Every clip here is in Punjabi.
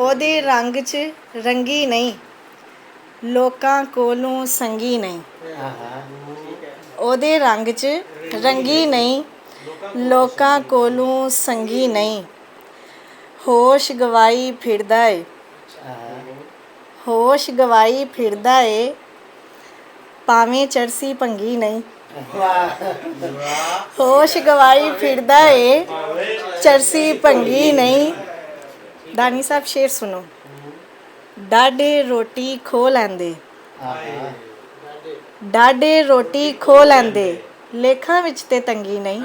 ਉਹਦੇ ਰੰਗ 'ਚ ਰੰਗੀ ਨਹੀਂ, ਲੋਕਾਂ ਕੋਲੋਂ ਸੰਗੀ ਨਹੀਂ। ਉਹਦੇ ਰੰਗ 'ਚ ਰੰਗੀ ਨਹੀਂ, ਲੋਕਾਂ ਕੋਲੋਂ ਸੰਗੀ ਨਹੀਂ। ਹੋਸ਼ ਗਵਾਈ ਫਿਰਦਾ ਏ, ਹੋਸ਼ ਗਵਾਈ ਫਿਰਦਾ ਏ, ਭਾਵੇਂ ਚਰਸੀ ਭੰਗੀ ਨਹੀਂ। ਹੋਸ਼ ਗਵਾਈ ਫਿਰਦਾ ਏ, ਚਰਸੀ ਭੰਗੀ ਨਹੀਂ। ਦਾਨੀ ਸਾਹਿਬ ਸ਼ੇਰ ਸੁਣੋ। ਡਾਢੇ ਰੋਟੀ ਖੋ ਲੈਂਦੇ, ਡਾਢੇ ਰੋਟੀ ਖੋ ਲੈਂਦੇ, ਲੇਖਾਂ ਵਿੱਚ ਤੇ ਤੰਗੀ ਨਹੀਂ।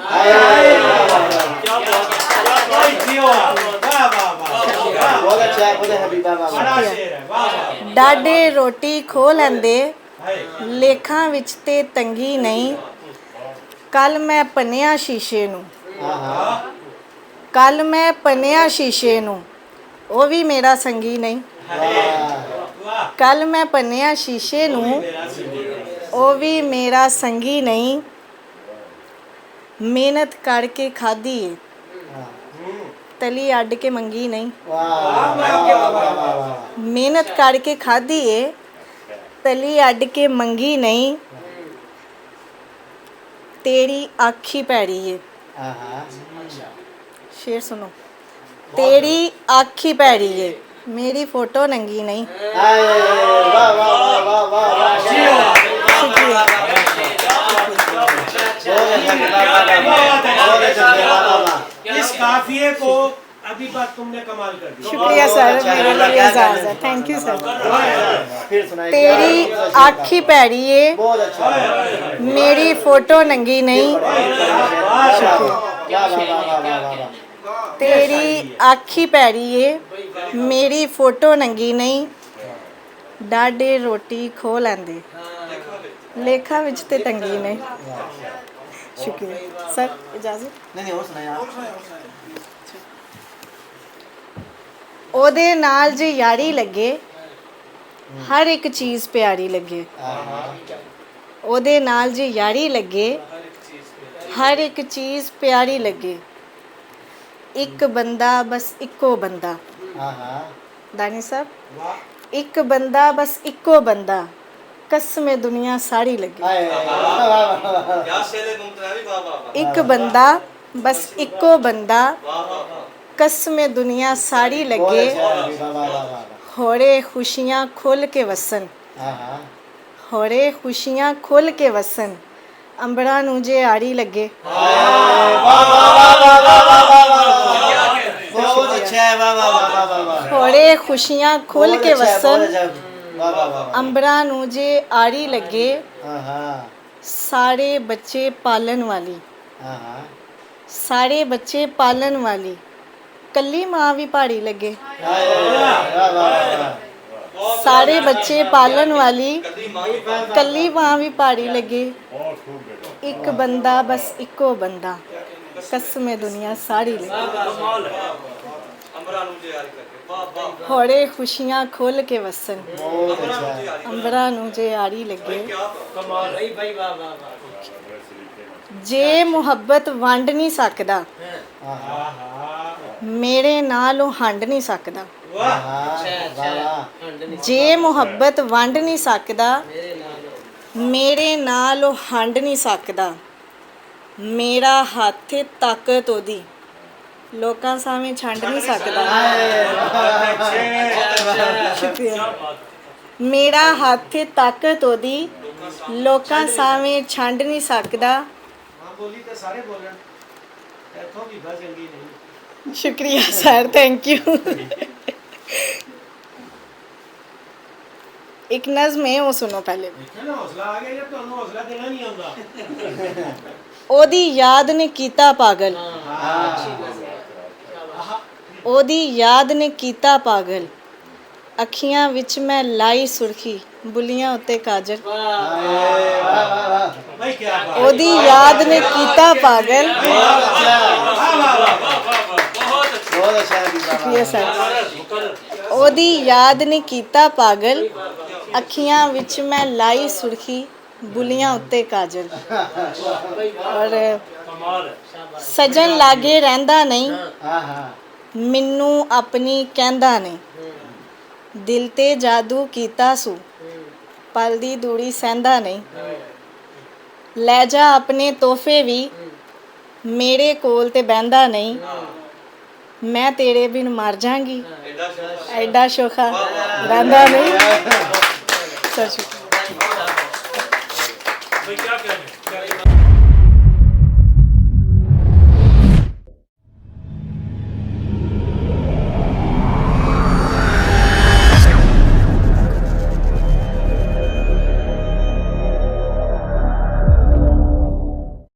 ਡਾਢੇ ਰੋਟੀ ਖੋ ਲੈਂਦੇ, ਲੇਖਾਂ ਵਿੱਚ ਤੇ ਤੰਗੀ ਨਹੀਂ। ਕੱਲ ਮੈਂ ਪੰਨਿਆ ਸ਼ੀਸ਼ੇ ਨੂੰ, ਕੱਲ ਮੈਂ ਪੰਨਿਆ ਸ਼ੀਸ਼ੇ ਨੂੰ, ਉਹ ਵੀ ਮੇਰਾ ਸੰਗੀ ਨਹੀਂ। ਕੱਲ ਮੈਂ ਪੰਨਿਆ ਸ਼ੀਸ਼ੇ ਨੂੰ, ਉਹ ਵੀ ਮੇਰਾ ਸੰਗੀ ਨਹੀਂ। ਮਿਹਨਤ ਕਰਕੇ ਖਾਧੀ ਏ, ਤਲੀ ਅੱਡ ਕੇ ਮੰਗੀ ਨਹੀਂ। ਮਿਹਨਤ ਕਰਕੇ ਖਾਧੀ ਏ, ਤਲੀ ਅੱਡ ਕੇ ਮੰਗੀ ਨਹੀਂ। ਤੇਰੀ ਆਖੀ ਭੈੜੀ ਏ, ਸ਼ੇਰ ਸੁਣੋ। ਤੇਰੀ ਆਖੀ ਭੈੜੀ ਏ, ਮੇਰੀ ਫੋਟੋ ਨੰਗੀ ਨਹੀਂ। इस काफिए को अभी बात तुमने कमाल कर दी। शुक्रिया सर, मेरे लिए एजाज़ है। Thank you sir. तेरी आखी भैड़ी है, मेरी फोटो नंगी नहीं। तेरी आखी भैड़ी है, मेरी फोटो नंगी नहीं। डाढे रोटी खो लैंदे, लेखा विच ते तंगी नहीं। शुक्रिया सर, इजाजत। नहीं और सुना यार। ਉਹਦੇ ਨਾਲ ਜੇ ਯਾਰੀ ਲੱਗੇ, ਹਰ ਇੱਕ ਚੀਜ਼ ਪਿਆਰੀ ਲੱਗੇ। ਉਹਦੇ ਨਾਲ ਜੇ ਯਾਰੀ ਲੱਗੇ, ਹਰ ਇੱਕ ਚੀਜ਼ ਪਿਆਰੀ ਲੱਗੇ। ਇੱਕ ਬੰਦਾ ਬਸ ਇੱਕੋ ਬੰਦਾ। ਦਾਨੀ ਸਾਹਿਬ, ਇੱਕ ਬੰਦਾ ਬਸ ਇੱਕੋ ਬੰਦਾ, ਕਸਮੇ ਦੁਨੀਆ ਸਾਰੀ ਲੱਗੇ। ਇੱਕ ਬੰਦਾ ਬਸ ਇੱਕੋ ਬੰਦਾ, ਕਸਮੇ ਦੁਨੀਆ ਸਾਰੀ ਲੱਗੇ। ਹੋਰੇ ਖੁਸ਼ੀਆਂ ਖੁੱਲ ਕੇ ਵਸਣ, ਹੋਰੇ ਖੁਸ਼ੀਆਂ ਖੁੱਲ ਕੇ ਵਸਣ, ਅੰਬਰਾਂ ਨੂੰ ਜੇ ਆੜੀ ਲੱਗੇ। ਹੋਰੇ ਖੁਸ਼ੀਆਂ ਖੁੱਲ ਕੇ ਵਸਣ, ਅੰਬਰਾਂ ਨੂੰ ਜੇ ਆੜੀ ਲੱਗੇ। ਸਾਰੇ ਬੱਚੇ ਪਾਲਣ ਵਾਲੀ, ਸਾਰੇ ਬੱਚੇ ਪਾਲਣ ਵਾਲੀ, ਕੱਲੀ ਮਾਂ ਵੀ ਪਹਾੜੀ ਲੱਗੇ। ਸਾਰੇ ਬੱਚੇ ਪਾਲਣ ਵਾਲੀ, ਕੱਲੀ ਮਾਂ ਵੀ ਪਹਾੜੀ ਲੱਗੇ। ਇੱਕ ਬੰਦਾ ਬਸ ਇੱਕੋ ਬੰਦਾ, ਕਸਮੇ ਦੁਨੀਆ ਸਾਰੀ ਲੱਗੇ। ਹੋਰੇ ਖੁਸ਼ੀਆਂ ਖੁੱਲ ਕੇ ਵਸਣ, ਅੰਬਰਾਂ ਨੂੰ ਜੇ ਆੜੀ ਲੱਗੇ। ਜੇ ਮੁਹੱਬਤ ਵੰਡ ਨਹੀਂ ਸਕਦਾ, ਮੇਰੇ ਨਾਲ ਉਹ ਹੰਡ ਨਹੀਂ ਸਕਦਾ। ਜੇ ਮੁਹੱਬਤ ਵੰਡ ਨਹੀਂ ਸਕਦਾ, ਮੇਰੇ ਨਾਲ ਉਹ ਹੰਡ ਨਹੀਂ ਸਕਦਾ। ਮੇਰਾ ਹੱਥ ਤਾਕਤ ਉਹਦੀ, ਲੋਕਾਂ ਸਾਹਮਣੇ ਛੰਡ ਨਹੀਂ ਸਕਦਾ। ਸ਼ੁਕਰੀਆ। ਮੇਰਾ ਹੱਥ ਤਾਕਤ ਉਹਦੀ, ਲੋਕਾਂ ਸਾਹਮਣੇ ਛੰਡ ਨਹੀਂ ਸਕਦਾ। शुक्रिया सर, थैंक यू। एक नज़्म है, वो सुनो पहले। ओदी याद ने कीता पागल, ओदी याद ने कीता पागल, अखियां विच मैं लाई सुर्खी, बुलियां उत्ते काजल। ओदी याद ने कीता पागल। ओदी याद ने कीता पागल, अखियां विच मैं लाई सुर्खी, बुलियां उत्ते काजल। और सजन लागे रहिंदा नहीं, मैनू अपनी कहंदा नहीं। ਦਿਲ ਤੇ ਜਾਦੂ ਕੀਤਾ ਸੂ ਪਲ ਦੀ ਦੂਰੀ ਸਹਿੰਦਾ ਨਹੀਂ ਲੈ ਜਾ ਆਪਣੇ ਤੋਹਫੇ ਵੀ ਮੇਰੇ ਕੋਲ ਤੇ ਬਹਿੰਦਾ ਨਹੀਂ ਮੈਂ ਤੇਰੇ ਬਿਨ ਮਰ ਜਾਵਾਂਗੀ ਐਡਾ ਸ਼ੋਖਾ ਰਹਿੰਦਾ ਨਹੀਂ ਸੱਚ भाई क्या कहना है?